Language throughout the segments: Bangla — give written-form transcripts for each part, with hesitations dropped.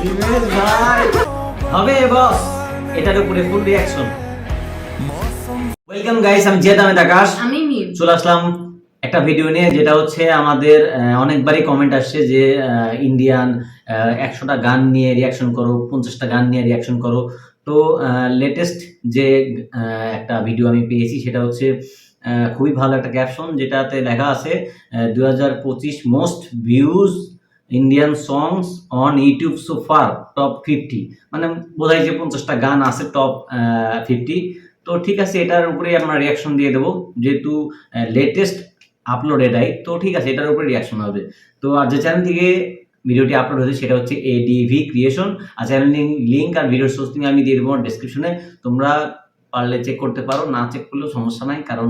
লিমেশ ভাই হবে বস, এটার উপরে ফুল রিঅ্যাকশন। ওয়েলকাম গাইস, আমি জিয়াদ আহমেদ আকাশ। আমি মিম চলে আসলাম একটা ভিডিও নিয়ে, যেটা হচ্ছে আমাদের অনেকবারই কমেন্ট আসছে যে ইন্ডিয়ান 100টা গান নিয়ে রিঅ্যাকশন করো, 50টা গান নিয়ে রিঅ্যাকশন করো। তো লেটেস্ট যে একটা ভিডিও আমি পেয়েছি সেটা হচ্ছে খুবই ভালো একটা ক্যাপশন, যেটাতে লেখা আছে 2025 most views Indian songs on YouTube so far top 50। মানে বোঝায় যে 50টা গান আছে টপ 50। তো ঠিক আছে, এটার উপরে আমরা রিয়াকশন দিয়ে দেবো, যেহেতু লেটেস্ট আপলোড এটাই। তো ঠিক আছে, এটার উপরে রিয়াকশন হবে। তো আর যে চ্যানেল থেকে ভিডিওটি আপলোড হয়েছে সেটা হচ্ছে এডিভি ক্রিয়েশন। আর চ্যানেল লিঙ্ক আর ভিডিওর সোর্স লিঙ্ক আমি দিয়ে দেবো ডেসক্রিপশনে। তোমরা পারলে চেক করতে পারো, না চেক করলেও সমস্যা নাই, কারণ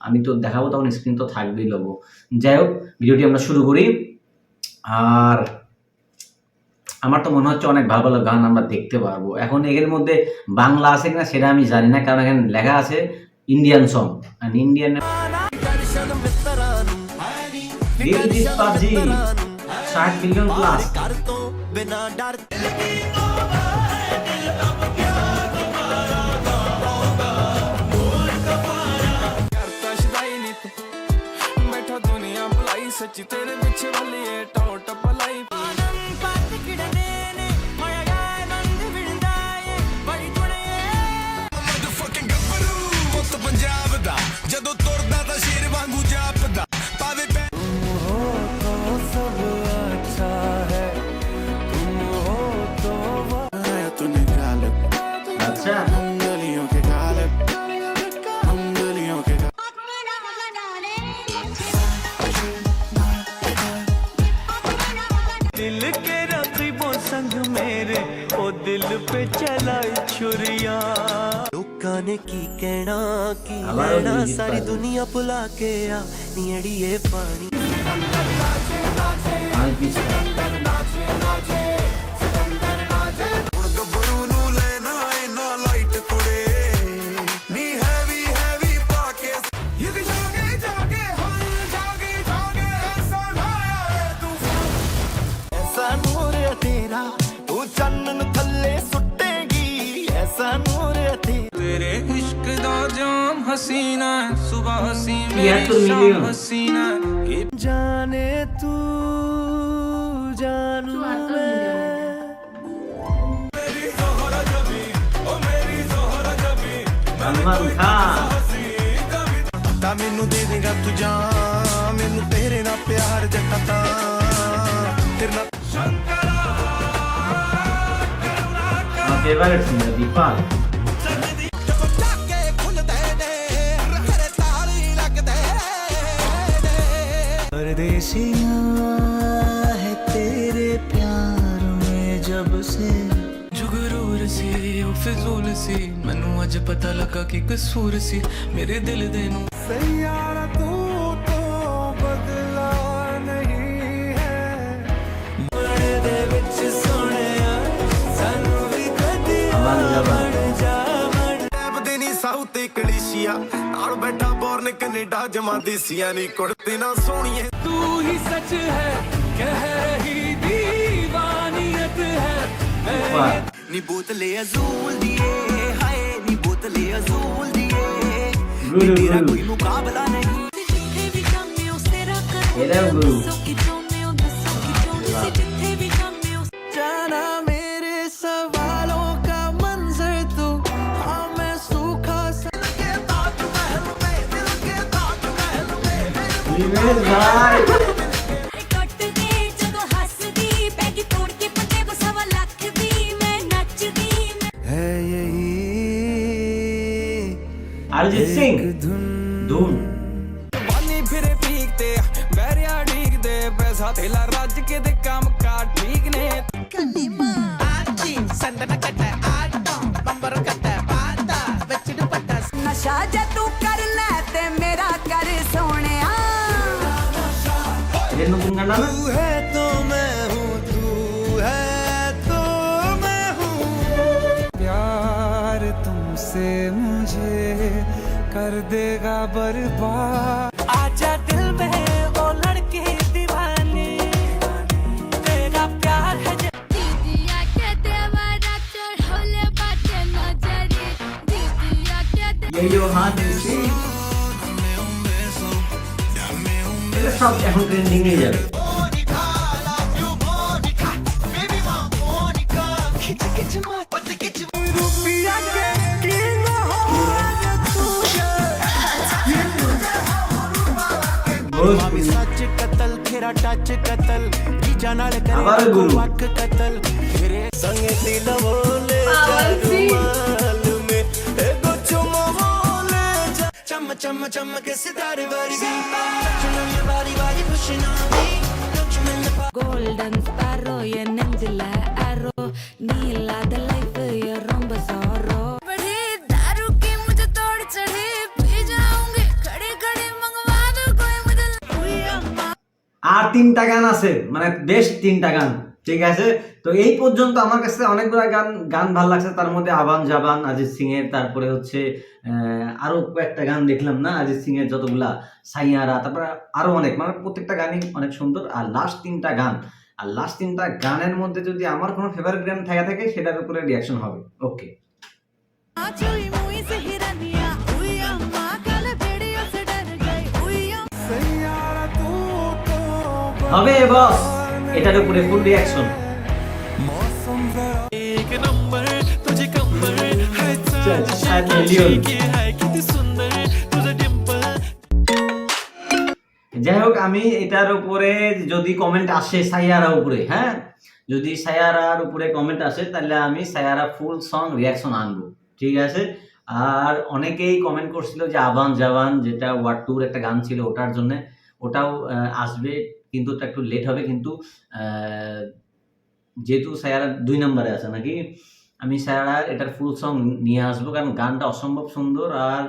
আমি তো দেখাবো তখন স্ক্রিন তো থাকবেই লোগো। যাই হোক, ভিডিওটি আমরা শুরু করি। আর আমার তো মনে হচ্ছে অনেক ভালো ভালো গান আমরা দেখতে পারবো। এখন এর মধ্যে বাংলা আছে কিনা সেটা আমি জানি না, কারণ এখানে লেখা আছে ইন্ডিয়ান সং। আর ইন্ডিয়ান 60 মিলিয়ন প্লাস। सच्ची तेरे पीछे वाली है टॉट पलाई पात किडने ने माया गाय नंद विंदाए बड़ी थोड़े मदरफकिंग गब्बरू मुत पंजाब दा जदों तुरदा ता शेर वांगू जापदा पावे पे हो तो सब अच्छा है तुम हो तो वाया तू निकाल अच्छा गलियों के गालिब हम गलियों के दिल के रकीबों संग मेरे ओ दिल पे चलाई छुरियां लोकां ने की कहना की लेना सारी दुनिया भुला के आ नीड़िए पानी तेरा तू चन्न थल्ले सुटेगी ऐसा नूर तेरे इश्क दा जाम हसीना सुबह हसी मेरी शाम हसीना जाने तू जानू मेरी ज़ोहरा जबी ओ मेरी ज़ोहरा जबी सलमान खान ता मैनू दे देगा तू जान मैनू तेरे ना प्यार जट्टा ता तेरे ना शंकरा फेवरेट सिंगर दीपक। परदेसिया है तेरे प्यार में जब से जुगरूर सी ओ फिजूल सी मैनू अज पता लगा कि कसूर सी मेरे दिल दे नू सैयारा तू तो बदला नहीं है बड़े दे विच सोहणिया सानू भी कदी साउथ कलीसिया नाल बैठा बोर्न कनेडा जमा देसिया नी कुड़ती ना सोनिए तू ही सच है कह रही दीवानियत है नी बोतले अजूल दिए हाय नी बोतले अजूल दिए तेरा कोई मुकाबला नहीं एरा गुरु जाना मेरे सवालों का मंजर तू हाँ मैं सूखा लिमेश भाई है यही अरिजीत सिंह धूम। बानी फिरे पीकते बैरिया ठीक दे पैसा थेला रज के दे काम का ठीक ने आजी संदन कटे आटा बंबर कटे पाता विच दुपट्टा नशा जे तू कर ले ते मेरा कर सोहणिया ये नতুন গান না? तू है तो मैं हूँ तू है तो मैं हूँ प्यार तुमसे मुझे कर देगा बर्बाद आजा दिल में ओ लड़के दीवाने तेरा प्यार है Yo, hard to see. এটা সব এখন ট্রেন্ডিং এ যাবে। भोजपुरी सच कतल तेरा टच कतल जीजा नाल आवाज करे गुरु। वक कतल तेरे संग दिल बोले माल में एगो चुम बोले चम चम चम के सितारे वर्गी चुम ये बारी बारी खुशना भी लक्ष्मण கோல்டன் ஸ்பாரோ என் நெஞ்சில ஆரோ நீ இல்லாத லைஃப் ரொம்ப சாரோ बड़ी दारू की मुझे तोड़ चढ़ी पी जाऊंगी खड़े खड़े मंगवा दो कोई मुझे हुई अम्मा আর 3টা গান আছে, মানে বেশ 3টা গান, ঠিক আছে। তো এই পর্যন্ত আমার কাছে অনেকগুলো গান ভালো লাগছে, তার মধ্যে আবান জাবান অরিজিৎ সিং এর, তারপরে হচ্ছে আরো কয়েকটা গান দেখলাম না অরিজিৎ সিং এর, যতগুলা সাইয়ারা, তারপরে আরো অনেক, মানে প্রত্যেকটা গানই অনেক সুন্দর। আর লাস্ট 3টা গান, আর লাস্ট 3টা গানের মধ্যে যদি আমার কোনো ফেভারিট গান থাকে সেটার উপরে রিয়াকশন হবে। ওকে, चुई मुई से हिरनिया हुई अम्मा कल भेड़ियों से डर गई हुई यारा तू तो হবে বস, এটার উপরে ফুল রিয়াকশন। मौसम जरा एक नंबर तुझे कंबर है चल, 7 मिलियन। है कितनी सुंदर तुझे डिंपल যাই হোক, আমি এটার উপরে যদি কমেন্ট আসে সাইয়ারা উপরে, হ্যাঁ, যদি সাইয়ারার উপরে কমেন্ট আসে তাহলে আমি সাইয়ারা ফুল সং রিয়াকশন আনবো, ঠিক আছে। আর অনেকেই কমেন্ট করছিল যে আবান জাবান, যেটা ওয়ার্ড টুর একটা গান ছিল, ওটার জন্য ওটাও আসবে, কিন্তু ওটা একটু লেট হবে। কিন্তু যেহেতু সাইয়ারা 2 নম্বরে আছে নাকি, আমি সাইয়ারা এটার ফুল সং নিয়ে আসবো, কারণ গানটা অসম্ভব সুন্দর। আর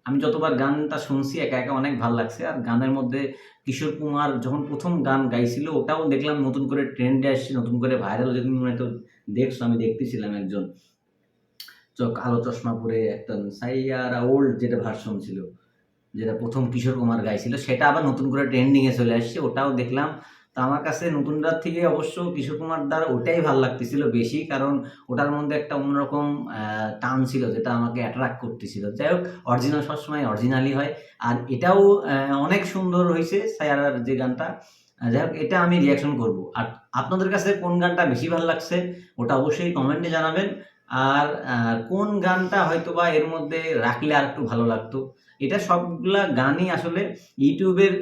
আমি যতবার গানটা শুনছি একা একা অনেক ভালো লাগছে। আর গানের মধ্যে কিশোর কুমার যখন প্রথম গান গাইছিল, ওটাও দেখলাম নতুন করে ট্রেন্ডে আসছে, নতুন করে ভাইরাল, যদি মনে তো দেখছো, আমি দেখতেছিলাম একজন কালো চশমা পরে একটা সাইয়ারা ওল্ড যেটা ভার্সন ছিল, যেটা প্রথম কিশোর কুমার গাইছিল, সেটা আবার নতুন করে ট্রেন্ডিং এ চলে আসছে, ওটাও দেখলাম। তো আমার কাছে নতুনটার থেকে অবশ্য কিশোর কুমার দ্বারা ওটাই ভালো লাগতেছিল বেশি, কারণ ওটার মধ্যে একটা অন্যরকম টান ছিল, যেটা আমাকে অ্যাট্রাক্ট করতেছিল। যাই হোক, অরিজিনাল সবসময় অরিজিনালি হয়। আর এটাও অনেক সুন্দর হয়েছে সাইয়ারার যে গানটা। যাই হোক, এটা আমি রিয়াকশন করব। আর আপনাদের কাছে কোন গানটা বেশি ভালো লাগছে ওটা অবশ্যই কমেন্টে জানাবেন। আর কোন গানটা হয়তো বা এর মধ্যে রাখলে আর একটু ভালো লাগতো, এটা সবগুলা গানই আসলে ইউটিউবের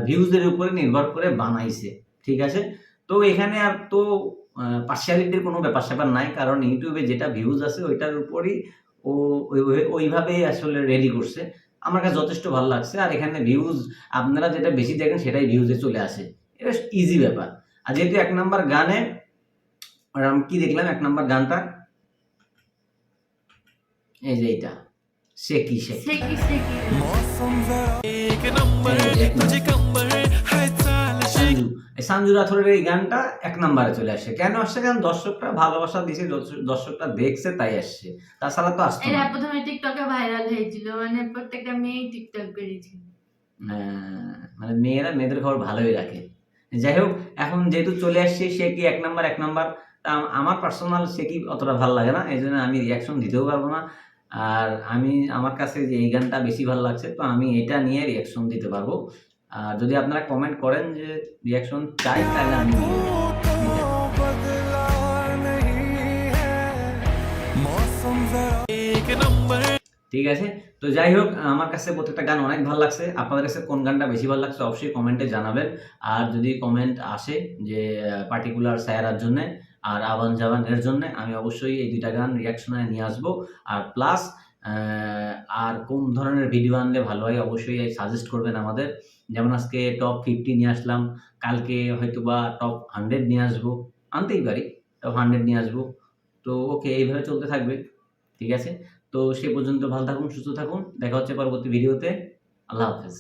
ভিউজের উপরে নির্ভর করে বানাইছে, ঠিক আছে। তো এখানে আর তো পার্সিয়ালিটির কোনো ব্যাপার স্যাপার নাই, কারণ ইউটিউবে যেটা ভিউজ আছে ওইটার উপরই ও ওইভাবেই আসলে রেডি করছে। আমার কাছে যথেষ্ট ভালো লাগছে। আর এখানে ভিউজ আপনারা যেটা বেশি দেখেন সেটাই ভিউজে চলে আসে, এটা ইজি ব্যাপার। আর যেহেতু 1 নাম্বার গানে আমি কি দেখলাম, 1 নাম্বার গানটা এই যে এইটা শেকি শেকি मौसम जरा एक नंबर तुझे कंबर है चाल সঞ্জু, এই সঞ্জু রাথোরের এই গানটা 1 নাম্বারে চলে আসে। কেন আসছে? কারণ দর্শকরা ভালোবাসা দিয়েছে, দর্শকরা দেখছে তাই আসছে, তাছাড়া তো আসতো এটা না। প্রথমে টিকটকে ভাইরাল হয়েছিল, মানে প্রত্যেকটা মেয়ে টিকটক করেছিল। মানে মেয়েদের খবর ভালোই রাখে। যাই হোক, এখন যেহেতু চলে আসছে সে কি 1 নাম্বার, তা আমার পার্সোনাল সে কি অতটা ভালো লাগে না, এই জন্য আমি রিয়াকশন দিতেও পারবো না। আর আমার কাছে যে এই গানটা বেশি ভালো লাগছে, তো আমি এটা নিয়ে রিয়াকশন দিতে পারবো। আর যদি আপনারা কমেন্ট করেন যে রিয়াকশন চাই, তাহলে আমি तो बदला नहीं है मौसम जरा एक नंबर ঠিক আছে। তো যাই হোক, আমার কাছে প্রত্যেকটা গান অনেক ভালো লাগছে। আপনাদের কাছে কোন গানটা বেশি ভালো লাগছে অবশ্যই কমেন্টে জানাবেন। আর যদি কমেন্ট আসে যে পার্টিকুলার সায়রার জন্য আর আবান জাবান এর জন্য, আমি অবশ্যই এই 2টা গান রিয়াকশনে নিয়ে আসবো। আর প্লাস আর কোন ধরনের ভিডিও আনলে ভালো হয় অবশ্যই সাজেস্ট করবেন আমাদের। যেমন আজকে টপ 50 নিয়ে আসলাম, কালকে হয়তোবা টপ 100 নিয়ে আসবো, আনতেই পারি, টপ 100 নিয়ে আসবো। তো ওকে, এইভাবে চলতে থাকবে, ঠিক আছে। তো সে পর্যন্ত ভালো থাকুন, সুস্থ থাকুন, দেখা হচ্ছে পরবর্তী ভিডিওতে। আল্লাহ হাফেজ।